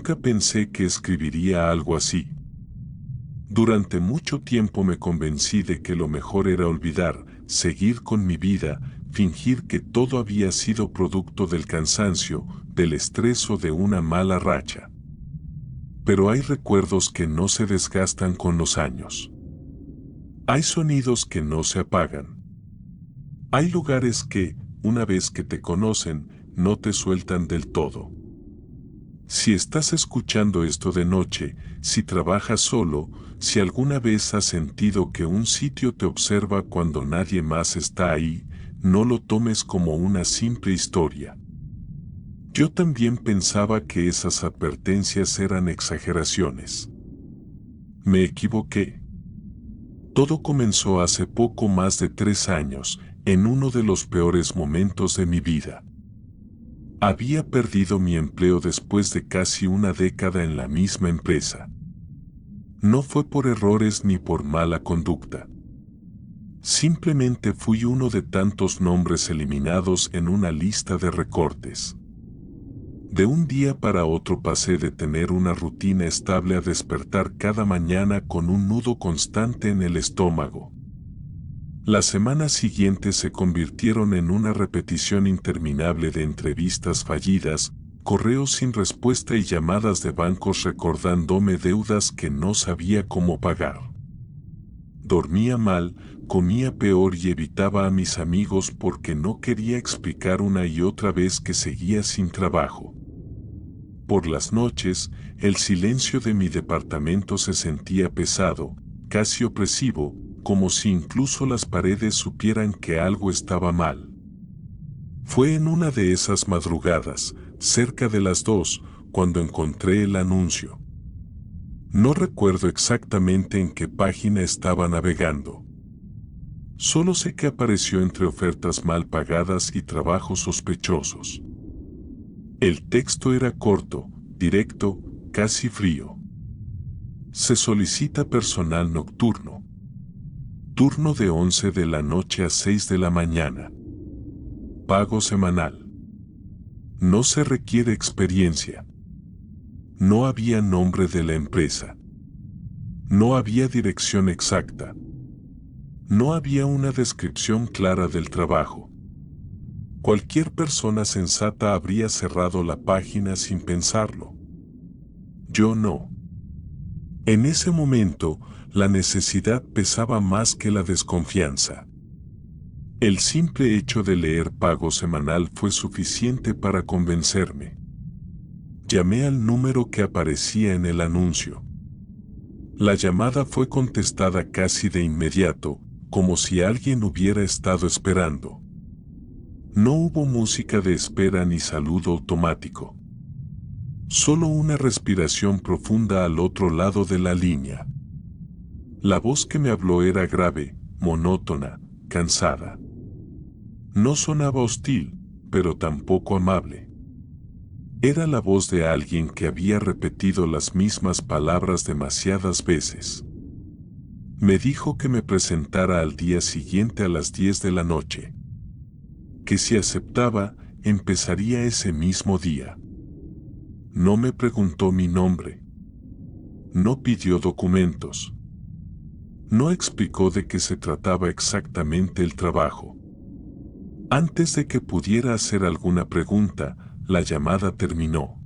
Nunca pensé que escribiría algo así. Durante mucho tiempo me convencí de que lo mejor era olvidar, seguir con mi vida, fingir que todo había sido producto del cansancio, del estrés o de una mala racha. Pero hay recuerdos que no se desgastan con los años. Hay sonidos que no se apagan. Hay lugares que, una vez que te conocen, no te sueltan del todo. Si estás escuchando esto de noche, si trabajas solo, si alguna vez has sentido que un sitio te observa cuando nadie más está ahí, no lo tomes como una simple historia. Yo también pensaba que esas advertencias eran exageraciones. Me equivoqué. Todo comenzó hace poco más de 3 años, en uno de los peores momentos de mi vida. Había perdido mi empleo después de casi una década en la misma empresa. No fue por errores ni por mala conducta. Simplemente fui uno de tantos nombres eliminados en una lista de recortes. De un día para otro pasé de tener una rutina estable a despertar cada mañana con un nudo constante en el estómago. Las semanas siguientes se convirtieron en una repetición interminable de entrevistas fallidas, correos sin respuesta y llamadas de bancos recordándome deudas que no sabía cómo pagar. Dormía mal, comía peor y evitaba a mis amigos porque no quería explicar una y otra vez que seguía sin trabajo. Por las noches, el silencio de mi departamento se sentía pesado, casi opresivo, como si incluso las paredes supieran que algo estaba mal. Fue en una de esas madrugadas, cerca de las 2, cuando encontré el anuncio. No recuerdo exactamente en qué página estaba navegando. Solo sé que apareció entre ofertas mal pagadas y trabajos sospechosos. El texto era corto, directo, casi frío. Se solicita personal nocturno. Turno de 11 de la noche a 6 de la mañana. Pago semanal. No se requiere experiencia. No había nombre de la empresa. No había dirección exacta. No había una descripción clara del trabajo. Cualquier persona sensata habría cerrado la página sin pensarlo. Yo no. En ese momento, la necesidad pesaba más que la desconfianza. El simple hecho de leer pago semanal fue suficiente para convencerme. Llamé al número que aparecía en el anuncio. La llamada fue contestada casi de inmediato, como si alguien hubiera estado esperando. No hubo música de espera ni saludo automático. Solo una respiración profunda al otro lado de la línea. La voz que me habló era grave, monótona, cansada. No sonaba hostil, pero tampoco amable. Era la voz de alguien que había repetido las mismas palabras demasiadas veces. Me dijo que me presentara al día siguiente a las 10 de la noche. Que si aceptaba, empezaría ese mismo día. No me preguntó mi nombre. No pidió documentos. No explicó de qué se trataba exactamente el trabajo. Antes de que pudiera hacer alguna pregunta, la llamada terminó.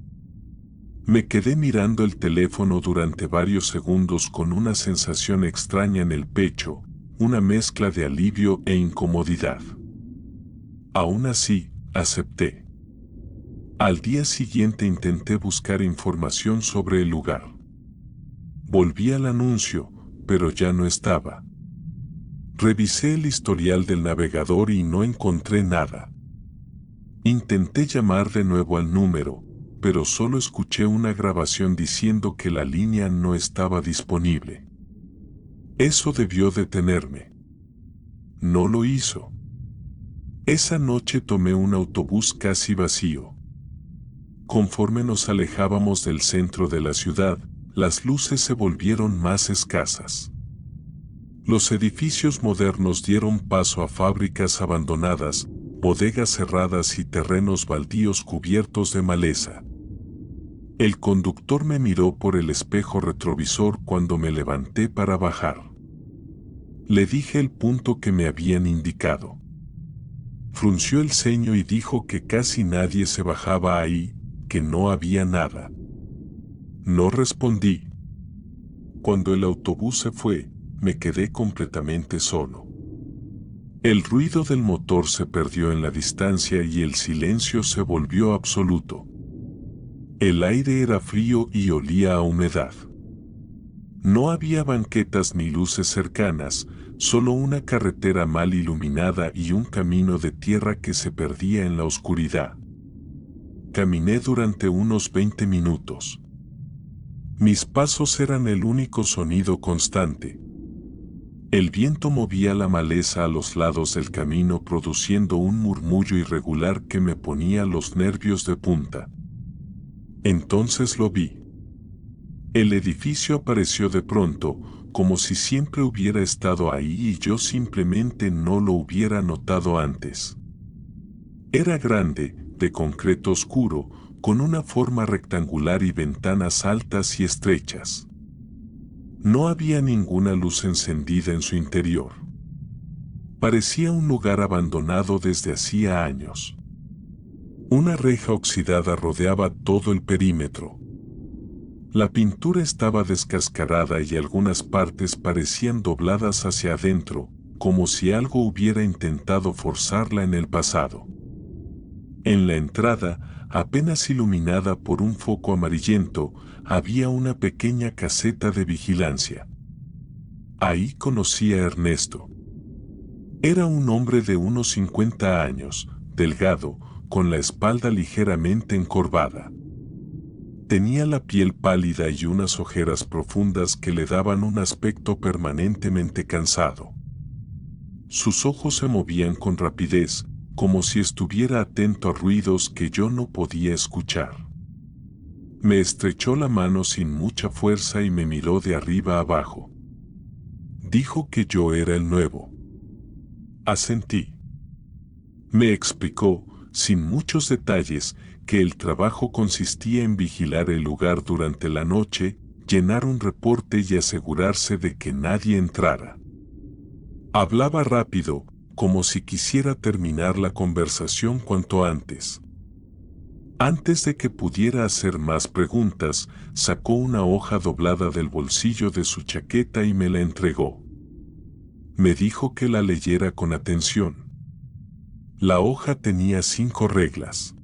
Me quedé mirando el teléfono durante varios segundos con una sensación extraña en el pecho, una mezcla de alivio e incomodidad. Aún así, acepté. Al día siguiente intenté buscar información sobre el lugar. Volví al anuncio, pero ya no estaba. Revisé el historial del navegador y no encontré nada. Intenté llamar de nuevo al número, pero solo escuché una grabación diciendo que la línea no estaba disponible. Eso debió detenerme. No lo hizo. Esa noche tomé un autobús casi vacío. Conforme nos alejábamos del centro de la ciudad, las luces se volvieron más escasas. Los edificios modernos dieron paso a fábricas abandonadas, bodegas cerradas y terrenos baldíos cubiertos de maleza. El conductor me miró por el espejo retrovisor cuando me levanté para bajar. Le dije el punto que me habían indicado. Frunció el ceño y dijo que casi nadie se bajaba ahí, que no había nada. No respondí. Cuando el autobús se fue, me quedé completamente solo. El ruido del motor se perdió en la distancia y el silencio se volvió absoluto. El aire era frío y olía a humedad. No había banquetas ni luces cercanas, solo una carretera mal iluminada y un camino de tierra que se perdía en la oscuridad. Caminé durante unos 20 minutos. Mis pasos eran el único sonido constante. El viento movía la maleza a los lados del camino produciendo un murmullo irregular que me ponía los nervios de punta. Entonces lo vi. El edificio apareció de pronto, como si siempre hubiera estado ahí y yo simplemente no lo hubiera notado antes. Era grande, de concreto oscuro, con una forma rectangular y ventanas altas y estrechas. No había ninguna luz encendida en su interior. Parecía un lugar abandonado desde hacía años. Una reja oxidada rodeaba todo el perímetro. La pintura estaba descascarada y algunas partes parecían dobladas hacia adentro, como si algo hubiera intentado forzarla en el pasado. En la entrada, apenas iluminada por un foco amarillento, había una pequeña caseta de vigilancia. Ahí conocí a Ernesto. Era un hombre de unos 50 años, delgado, con la espalda ligeramente encorvada. Tenía la piel pálida y unas ojeras profundas que le daban un aspecto permanentemente cansado. Sus ojos se movían con rapidez, como si estuviera atento a ruidos que yo no podía escuchar. Me estrechó la mano sin mucha fuerza y me miró de arriba abajo. Dijo que yo era el nuevo. Asentí. Me explicó, sin muchos detalles, que el trabajo consistía en vigilar el lugar durante la noche, llenar un reporte y asegurarse de que nadie entrara. Hablaba rápido, como si quisiera terminar la conversación cuanto antes. Antes de que pudiera hacer más preguntas, sacó una hoja doblada del bolsillo de su chaqueta y me la entregó. Me dijo que la leyera con atención. La hoja tenía 5 reglas.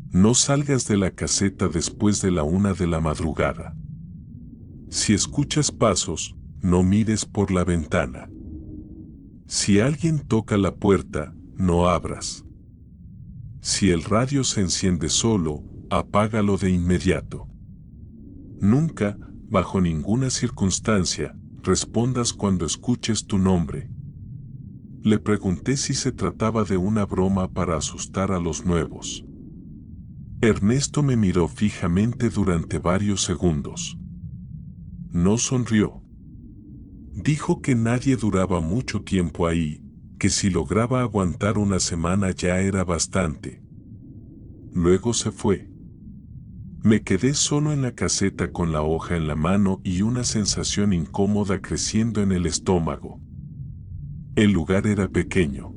No salgas de la caseta después de la 1 de la madrugada. Si escuchas pasos, no mires por la ventana. Si alguien toca la puerta, no abras. Si el radio se enciende solo, apágalo de inmediato. Nunca, bajo ninguna circunstancia, respondas cuando escuches tu nombre. Le pregunté si se trataba de una broma para asustar a los nuevos. Ernesto me miró fijamente durante varios segundos. No sonrió. Dijo que nadie duraba mucho tiempo ahí, que si lograba aguantar una semana ya era bastante. Luego se fue. Me quedé solo en la caseta con la hoja en la mano y una sensación incómoda creciendo en el estómago. El lugar era pequeño.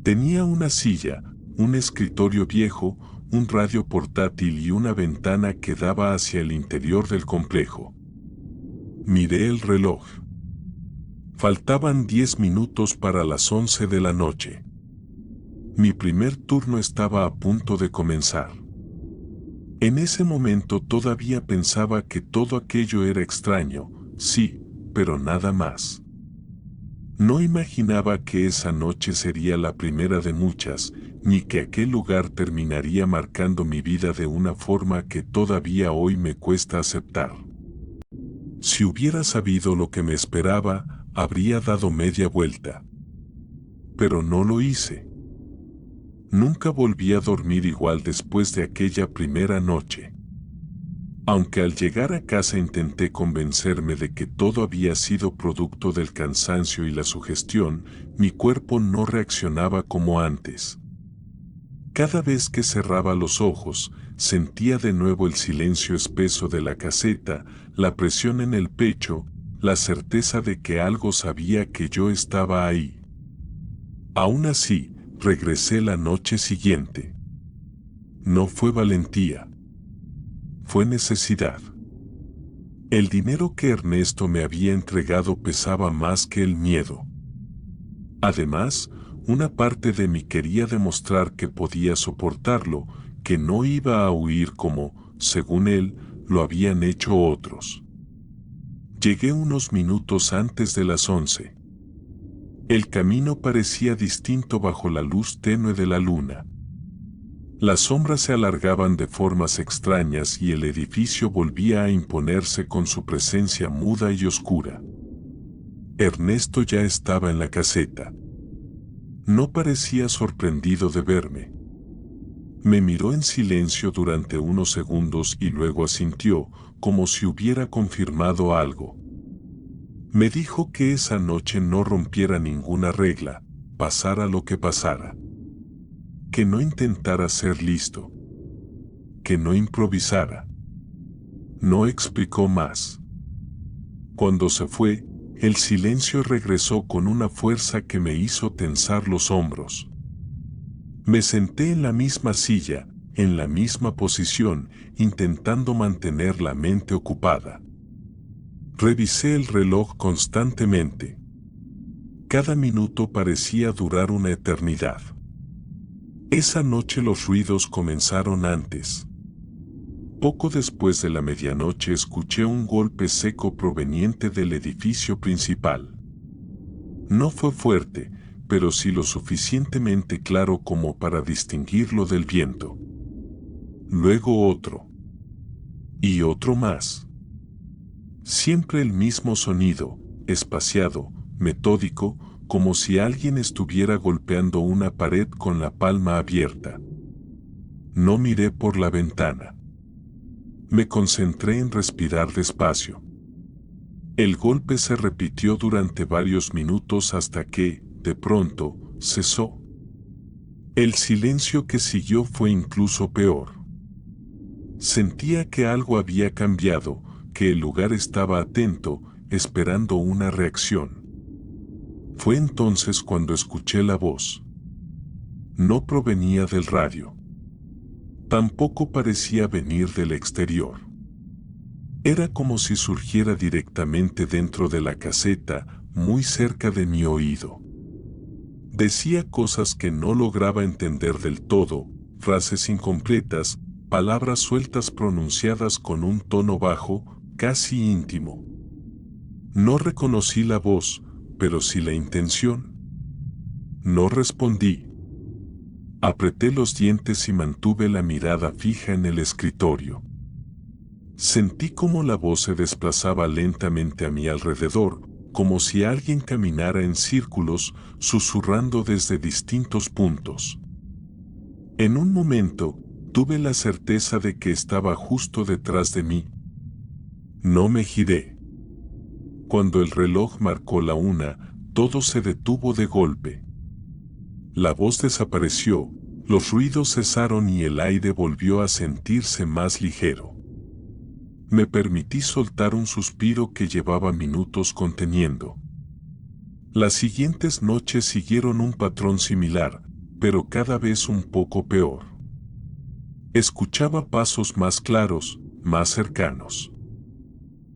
Tenía una silla, un escritorio viejo, un radio portátil y una ventana que daba hacia el interior del complejo. Miré el reloj. Faltaban 10 minutos para las 11 de la noche. Mi primer turno estaba a punto de comenzar. En ese momento todavía pensaba que todo aquello era extraño, sí, pero nada más. No imaginaba que esa noche sería la primera de muchas, ni que aquel lugar terminaría marcando mi vida de una forma que todavía hoy me cuesta aceptar. Si hubiera sabido lo que me esperaba, habría dado media vuelta. Pero no lo hice. Nunca volví a dormir igual después de aquella primera noche. Aunque al llegar a casa intenté convencerme de que todo había sido producto del cansancio y la sugestión, mi cuerpo no reaccionaba como antes. Cada vez que cerraba los ojos, sentía de nuevo el silencio espeso de la caseta, la presión en el pecho, la certeza de que algo sabía que yo estaba ahí. Aún así, regresé la noche siguiente. No fue valentía. Fue necesidad. El dinero que Ernesto me había entregado pesaba más que el miedo. Además, una parte de mí quería demostrar que podía soportarlo, que no iba a huir como, según él, lo habían hecho otros. Llegué unos minutos antes de las 11. El camino parecía distinto bajo la luz tenue de la luna. Las sombras se alargaban de formas extrañas y el edificio volvía a imponerse con su presencia muda y oscura. Ernesto ya estaba en la caseta. No parecía sorprendido de verme. Me miró en silencio durante unos segundos y luego asintió, como si hubiera confirmado algo. Me dijo que esa noche no rompiera ninguna regla, pasara lo que pasara. Que no intentara ser listo. Que no improvisara. No explicó más. Cuando se fue, el silencio regresó con una fuerza que me hizo tensar los hombros. Me senté en la misma silla, en la misma posición, intentando mantener la mente ocupada. Revisé el reloj constantemente. Cada minuto parecía durar una eternidad. Esa noche los ruidos comenzaron antes. Poco después de la medianoche escuché un golpe seco proveniente del edificio principal. No fue fuerte, pero sí lo suficientemente claro como para distinguirlo del viento. Luego otro. Y otro más. Siempre el mismo sonido, espaciado, metódico, como si alguien estuviera golpeando una pared con la palma abierta. No miré por la ventana. Me concentré en respirar despacio. El golpe se repitió durante varios minutos hasta que, de pronto, cesó. El silencio que siguió fue incluso peor. Sentía que algo había cambiado, que el lugar estaba atento, esperando una reacción. Fue entonces cuando escuché la voz. No provenía del radio. Tampoco parecía venir del exterior. Era como si surgiera directamente dentro de la caseta, muy cerca de mi oído. Decía cosas que no lograba entender del todo, frases incompletas, palabras sueltas pronunciadas con un tono bajo, casi íntimo. No reconocí la voz, pero sí la intención. No respondí. Apreté los dientes y mantuve la mirada fija en el escritorio. Sentí como la voz se desplazaba lentamente a mi alrededor, como si alguien caminara en círculos, susurrando desde distintos puntos. En un momento, tuve la certeza de que estaba justo detrás de mí. No me giré. Cuando el reloj marcó la 1, todo se detuvo de golpe. La voz desapareció, los ruidos cesaron y el aire volvió a sentirse más ligero. Me permití soltar un suspiro que llevaba minutos conteniendo. Las siguientes noches siguieron un patrón similar, pero cada vez un poco peor. Escuchaba pasos más claros, más cercanos.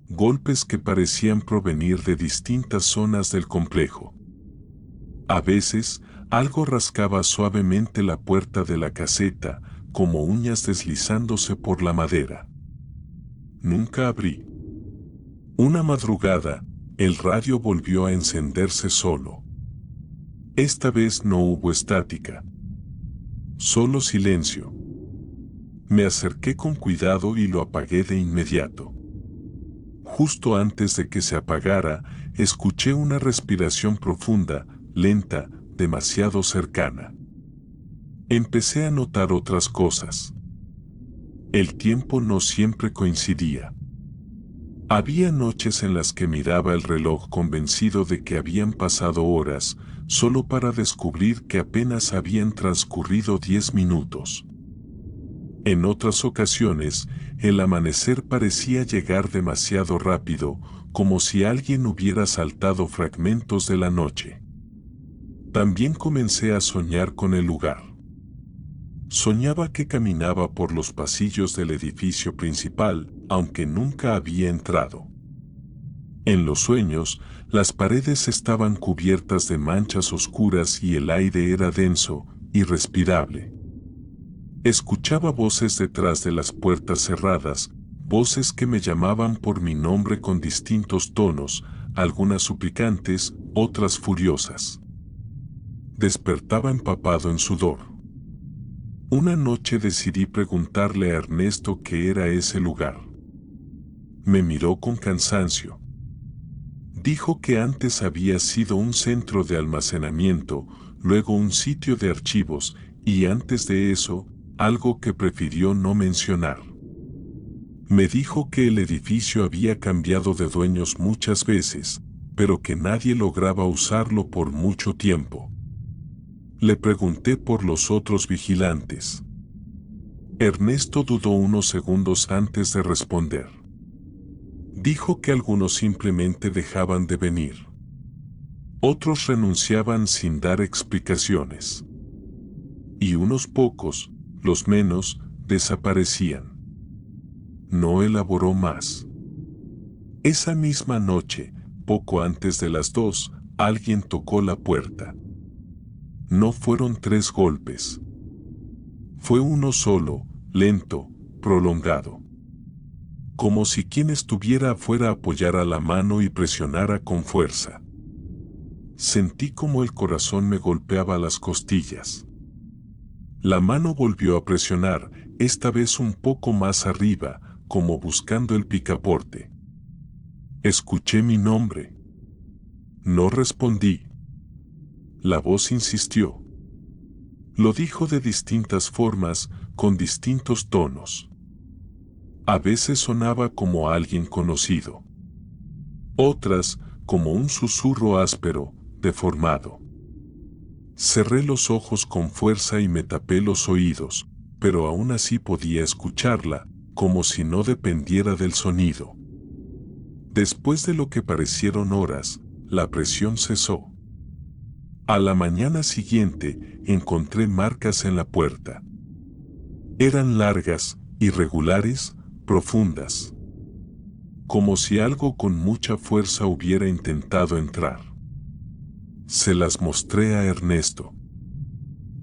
Golpes que parecían provenir de distintas zonas del complejo. A veces, algo rascaba suavemente la puerta de la caseta, como uñas deslizándose por la madera. Nunca abrí. Una madrugada, el radio volvió a encenderse solo. Esta vez no hubo estática. Solo silencio. Me acerqué con cuidado y lo apagué de inmediato. Justo antes de que se apagara, escuché una respiración profunda, lenta, demasiado cercana. Empecé a notar otras cosas. El tiempo no siempre coincidía. Había noches en las que miraba el reloj convencido de que habían pasado horas, solo para descubrir que apenas habían transcurrido 10 minutos. En otras ocasiones, el amanecer parecía llegar demasiado rápido, como si alguien hubiera saltado fragmentos de la noche. También comencé a soñar con el lugar. Soñaba que caminaba por los pasillos del edificio principal, aunque nunca había entrado. En los sueños, las paredes estaban cubiertas de manchas oscuras y el aire era denso, irrespirable. Escuchaba voces detrás de las puertas cerradas, voces que me llamaban por mi nombre con distintos tonos, algunas suplicantes, otras furiosas. Despertaba empapado en sudor. Una noche decidí preguntarle a Ernesto qué era ese lugar. Me miró con cansancio. Dijo que antes había sido un centro de almacenamiento, luego un sitio de archivos, y antes de eso, algo que prefirió no mencionar. Me dijo que el edificio había cambiado de dueños muchas veces, pero que nadie lograba usarlo por mucho tiempo. Le pregunté por los otros vigilantes. Ernesto dudó unos segundos antes de responder. Dijo que algunos simplemente dejaban de venir. Otros renunciaban sin dar explicaciones. Y unos pocos, los menos, desaparecían. No elaboró más. Esa misma noche, poco antes de las 2, alguien tocó la puerta. No fueron 3 golpes. Fue uno solo, lento, prolongado. Como si quien estuviera afuera apoyara la mano y presionara con fuerza. Sentí como el corazón me golpeaba las costillas. La mano volvió a presionar, esta vez un poco más arriba, como buscando el picaporte. Escuché mi nombre. No respondí. La voz insistió. Lo dijo de distintas formas, con distintos tonos. A veces sonaba como alguien conocido. Otras, como un susurro áspero, deformado. Cerré los ojos con fuerza y me tapé los oídos, pero aún así podía escucharla, como si no dependiera del sonido. Después de lo que parecieron horas, la presión cesó. A la mañana siguiente, encontré marcas en la puerta. Eran largas, irregulares, profundas. Como si algo con mucha fuerza hubiera intentado entrar. Se las mostré a Ernesto.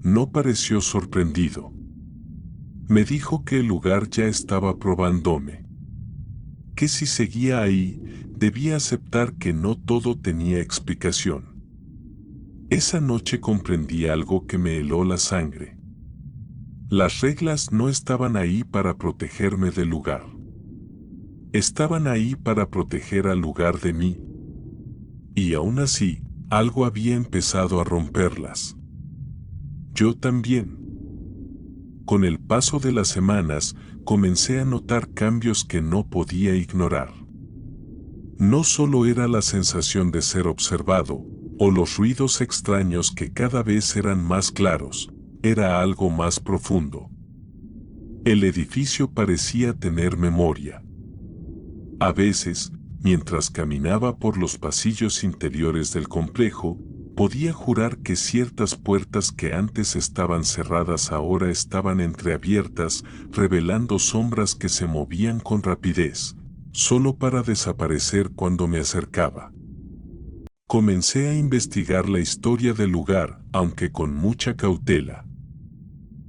No pareció sorprendido. Me dijo que el lugar ya estaba probándome. Que si seguía ahí, debía aceptar que no todo tenía explicación. Esa noche comprendí algo que me heló la sangre. Las reglas no estaban ahí para protegerme del lugar. Estaban ahí para proteger al lugar de mí. Y aún así, algo había empezado a romperlas. Yo también. Con el paso de las semanas, comencé a notar cambios que no podía ignorar. No solo era la sensación de ser observado, o los ruidos extraños que cada vez eran más claros, era algo más profundo. El edificio parecía tener memoria. A veces, mientras caminaba por los pasillos interiores del complejo, podía jurar que ciertas puertas que antes estaban cerradas ahora estaban entreabiertas, revelando sombras que se movían con rapidez, solo para desaparecer cuando me acercaba. Comencé a investigar la historia del lugar, aunque con mucha cautela.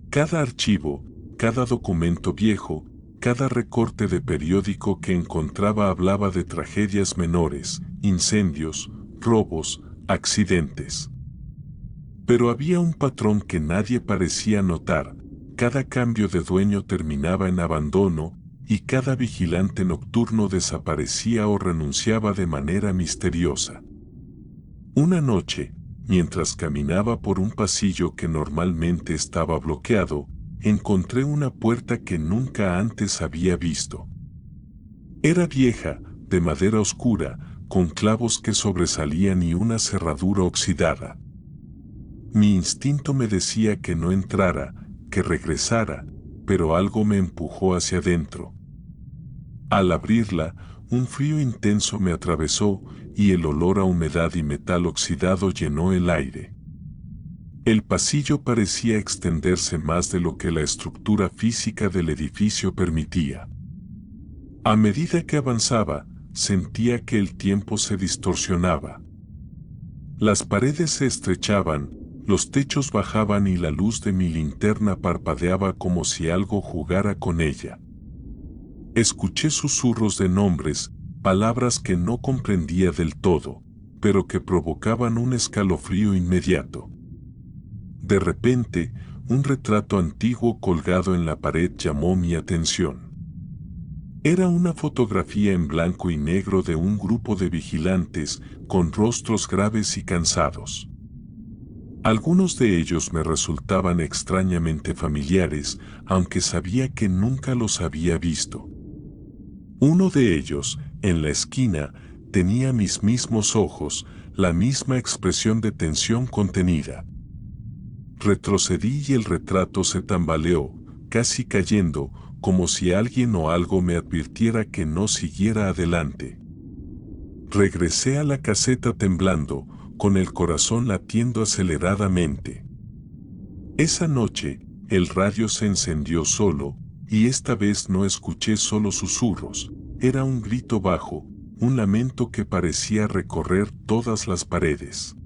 Cada archivo, cada documento viejo, cada recorte de periódico que encontraba hablaba de tragedias menores, incendios, robos, accidentes. Pero había un patrón que nadie parecía notar: cada cambio de dueño terminaba en abandono, y cada vigilante nocturno desaparecía o renunciaba de manera misteriosa. Una noche, mientras caminaba por un pasillo que normalmente estaba bloqueado, encontré una puerta que nunca antes había visto. Era vieja, de madera oscura, con clavos que sobresalían y una cerradura oxidada. Mi instinto me decía que no entrara, que regresara, pero algo me empujó hacia adentro. Al abrirla, un frío intenso me atravesó y el olor a humedad y metal oxidado llenó el aire. El pasillo parecía extenderse más de lo que la estructura física del edificio permitía. A medida que avanzaba, sentía que el tiempo se distorsionaba. Las paredes se estrechaban, los techos bajaban y la luz de mi linterna parpadeaba como si algo jugara con ella. Escuché susurros de nombres, palabras que no comprendía del todo, pero que provocaban un escalofrío inmediato. De repente, un retrato antiguo colgado en la pared llamó mi atención. Era una fotografía en blanco y negro de un grupo de vigilantes, con rostros graves y cansados. Algunos de ellos me resultaban extrañamente familiares, aunque sabía que nunca los había visto. Uno de ellos, en la esquina, tenía mis mismos ojos, la misma expresión de tensión contenida. Retrocedí y el retrato se tambaleó, casi cayendo, como si alguien o algo me advirtiera que no siguiera adelante. Regresé a la caseta temblando, con el corazón latiendo aceleradamente. Esa noche, el radio se encendió solo, y esta vez no escuché solo susurros, era un grito bajo, un lamento que parecía recorrer todas las paredes.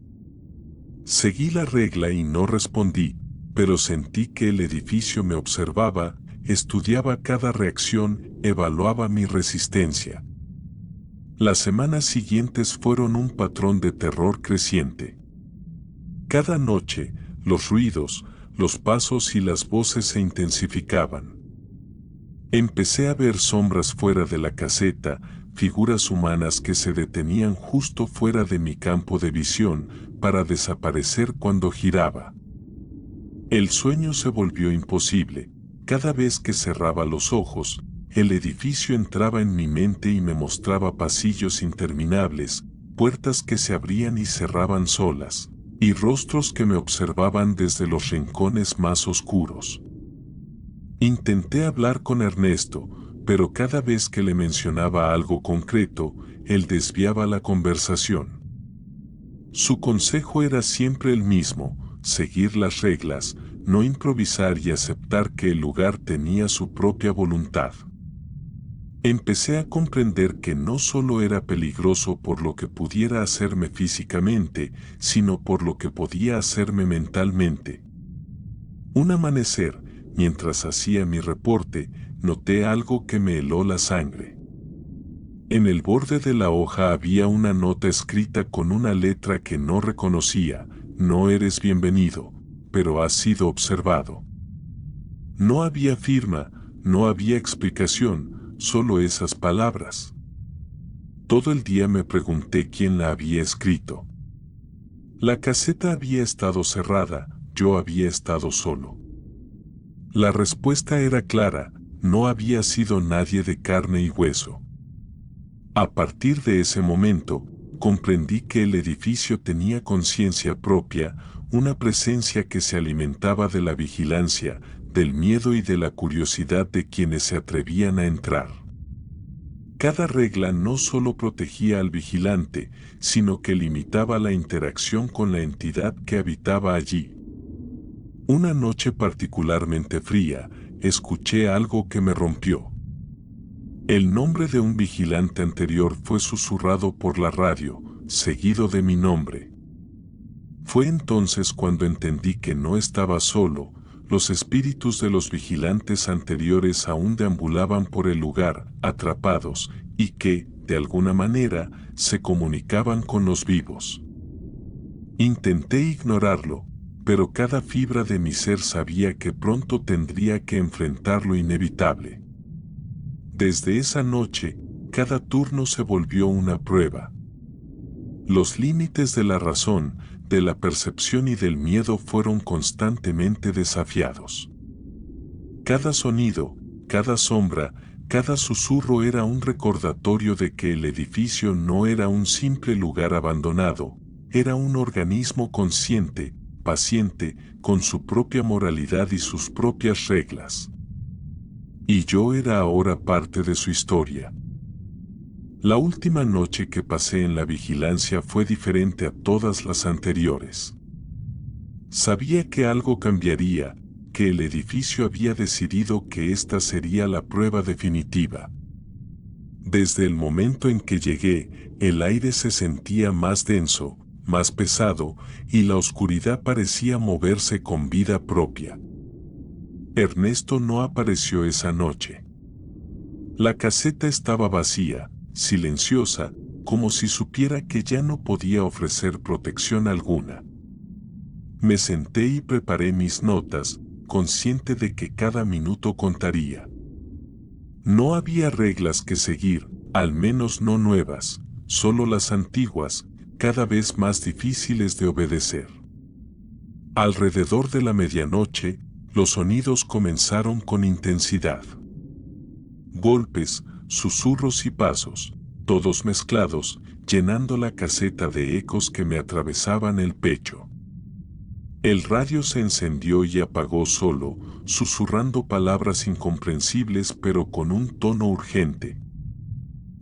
Seguí la regla y no respondí, pero sentí que el edificio me observaba, estudiaba cada reacción, evaluaba mi resistencia. Las semanas siguientes fueron un patrón de terror creciente. Cada noche, los ruidos, los pasos y las voces se intensificaban. Empecé a ver sombras fuera de la caseta, figuras humanas que se detenían justo fuera de mi campo de visión para desaparecer cuando giraba. El sueño se volvió imposible. Cada vez que cerraba los ojos, el edificio entraba en mi mente y me mostraba pasillos interminables, puertas que se abrían y cerraban solas, y rostros que me observaban desde los rincones más oscuros. Intenté hablar con Ernesto, pero cada vez que le mencionaba algo concreto, él desviaba la conversación. Su consejo era siempre el mismo: seguir las reglas, no improvisar y aceptar que el lugar tenía su propia voluntad. Empecé a comprender que no solo era peligroso por lo que pudiera hacerme físicamente, sino por lo que podía hacerme mentalmente. Un amanecer, mientras hacía mi reporte, noté algo que me heló la sangre. En el borde de la hoja había una nota escrita con una letra que no reconocía: no eres bienvenido, pero has sido observado. No había firma, no había explicación, solo esas palabras. Todo el día me pregunté quién la había escrito. La caseta había estado cerrada, yo había estado solo. La respuesta era clara: no había sido nadie de carne y hueso. A partir de ese momento, comprendí que el edificio tenía conciencia propia, una presencia que se alimentaba de la vigilancia, del miedo y de la curiosidad de quienes se atrevían a entrar. Cada regla no solo protegía al vigilante, sino que limitaba la interacción con la entidad que habitaba allí. Una noche particularmente fría, escuché algo que me rompió. El nombre de un vigilante anterior fue susurrado por la radio, seguido de mi nombre. Fue entonces cuando entendí que no estaba solo. Los espíritus de los vigilantes anteriores aún deambulaban por el lugar, atrapados, y que, de alguna manera, se comunicaban con los vivos. Intenté ignorarlo, pero cada fibra de mi ser sabía que pronto tendría que enfrentar lo inevitable. Desde esa noche, cada turno se volvió una prueba. Los límites de la razón, de la percepción y del miedo fueron constantemente desafiados. Cada sonido, cada sombra, cada susurro era un recordatorio de que el edificio no era un simple lugar abandonado, era un organismo consciente, paciente, con su propia moralidad y sus propias reglas. y yo era ahora parte de su historia. La última noche que pasé en la vigilancia fue diferente a todas las anteriores. Sabía que algo cambiaría, que el edificio había decidido que esta sería la prueba definitiva. Desde el momento en que llegué, el aire se sentía más denso, más pesado, y la oscuridad parecía moverse con vida propia. Ernesto no apareció esa noche. La caseta estaba vacía, silenciosa, como si supiera que ya no podía ofrecer protección alguna. Me senté y preparé mis notas, consciente de que cada minuto contaría. No había reglas que seguir, al menos no nuevas, solo las antiguas, cada vez más difíciles de obedecer. Alrededor de la medianoche, los sonidos comenzaron con intensidad. Golpes, susurros y pasos, todos mezclados, llenando la caseta de ecos que me atravesaban el pecho. El radio se encendió y apagó solo, susurrando palabras incomprensibles pero con un tono urgente.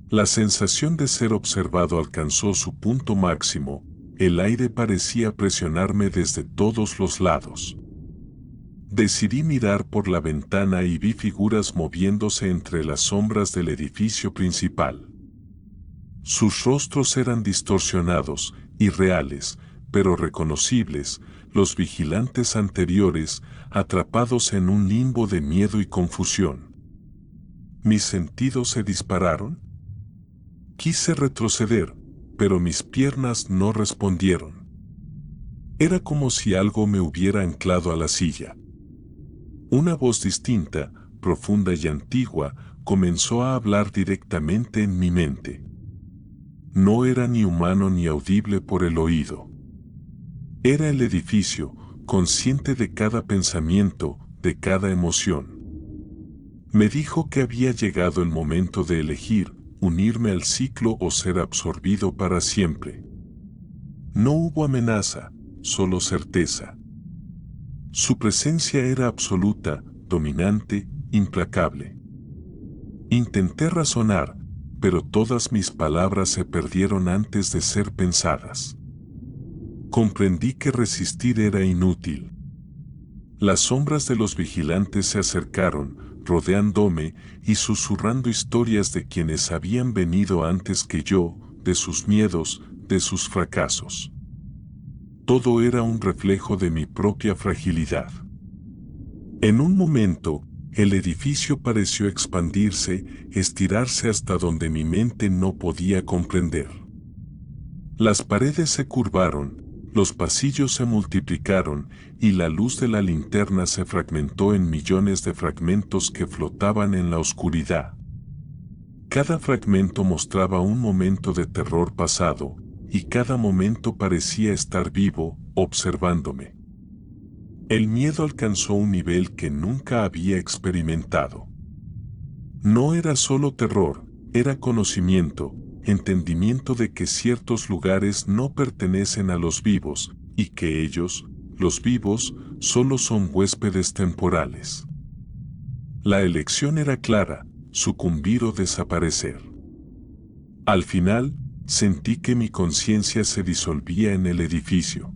La sensación de ser observado alcanzó su punto máximo, el aire parecía presionarme desde todos los lados. Decidí mirar por la ventana y vi figuras moviéndose entre las sombras del edificio principal. Sus rostros eran distorsionados, irreales, pero reconocibles, los vigilantes anteriores, atrapados en un limbo de miedo y confusión. ¿Mis sentidos se dispararon? Quise retroceder, pero mis piernas no respondieron. Era como si algo me hubiera anclado a la silla. Una voz distinta, profunda y antigua, comenzó a hablar directamente en mi mente. No era ni humano ni audible por el oído. Era el edificio, consciente de cada pensamiento, de cada emoción. Me dijo que había llegado el momento de elegir, unirme al ciclo o ser absorbido para siempre. No hubo amenaza, solo certeza. Su presencia era absoluta, dominante, implacable. Intenté razonar, pero todas mis palabras se perdieron antes de ser pensadas. Comprendí que resistir era inútil. Las sombras de los vigilantes se acercaron, rodeándome y susurrando historias de quienes habían venido antes que yo, de sus miedos, de sus fracasos. Todo era un reflejo de mi propia fragilidad. En un momento, el edificio pareció expandirse, estirarse hasta donde mi mente no podía comprender. Las paredes se curvaron, los pasillos se multiplicaron y la luz de la linterna se fragmentó en millones de fragmentos que flotaban en la oscuridad. Cada fragmento mostraba un momento de terror pasado, y cada momento parecía estar vivo, observándome. El miedo alcanzó un nivel que nunca había experimentado. No era solo terror, era conocimiento, entendimiento de que ciertos lugares no pertenecen a los vivos, y que ellos, los vivos, solo son huéspedes temporales. La elección era clara, sucumbir o desaparecer. Al final, sentí que mi conciencia se disolvía en el edificio.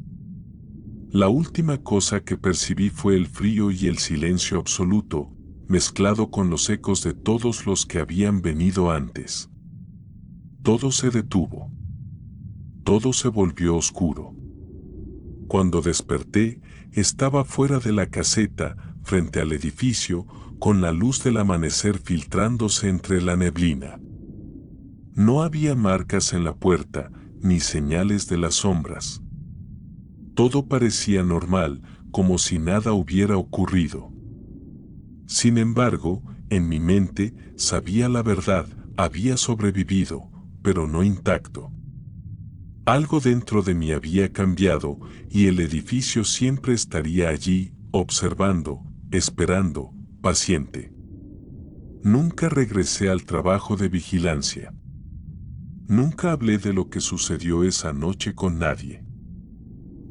La última cosa que percibí fue el frío y el silencio absoluto, mezclado con los ecos de todos los que habían venido antes. Todo se detuvo. Todo se volvió oscuro. Cuando desperté, estaba fuera de la caseta, frente al edificio, con la luz del amanecer filtrándose entre la neblina. No había marcas en la puerta, ni señales de las sombras. Todo parecía normal, como si nada hubiera ocurrido. Sin embargo, en mi mente, sabía la verdad, había sobrevivido, pero no intacto. Algo dentro de mí había cambiado, y el edificio siempre estaría allí, observando, esperando, paciente. Nunca regresé al trabajo de vigilancia. Nunca hablé de lo que sucedió esa noche con nadie.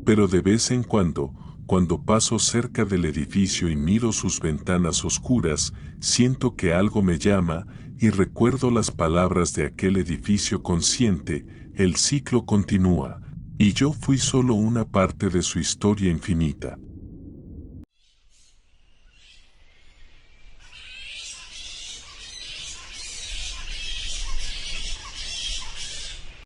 Pero de vez en cuando, Cuando paso cerca del edificio y miro sus ventanas oscuras, siento que algo me llama y recuerdo las palabras de aquel edificio consciente: el ciclo continúa, y yo fui solo una parte de su historia infinita.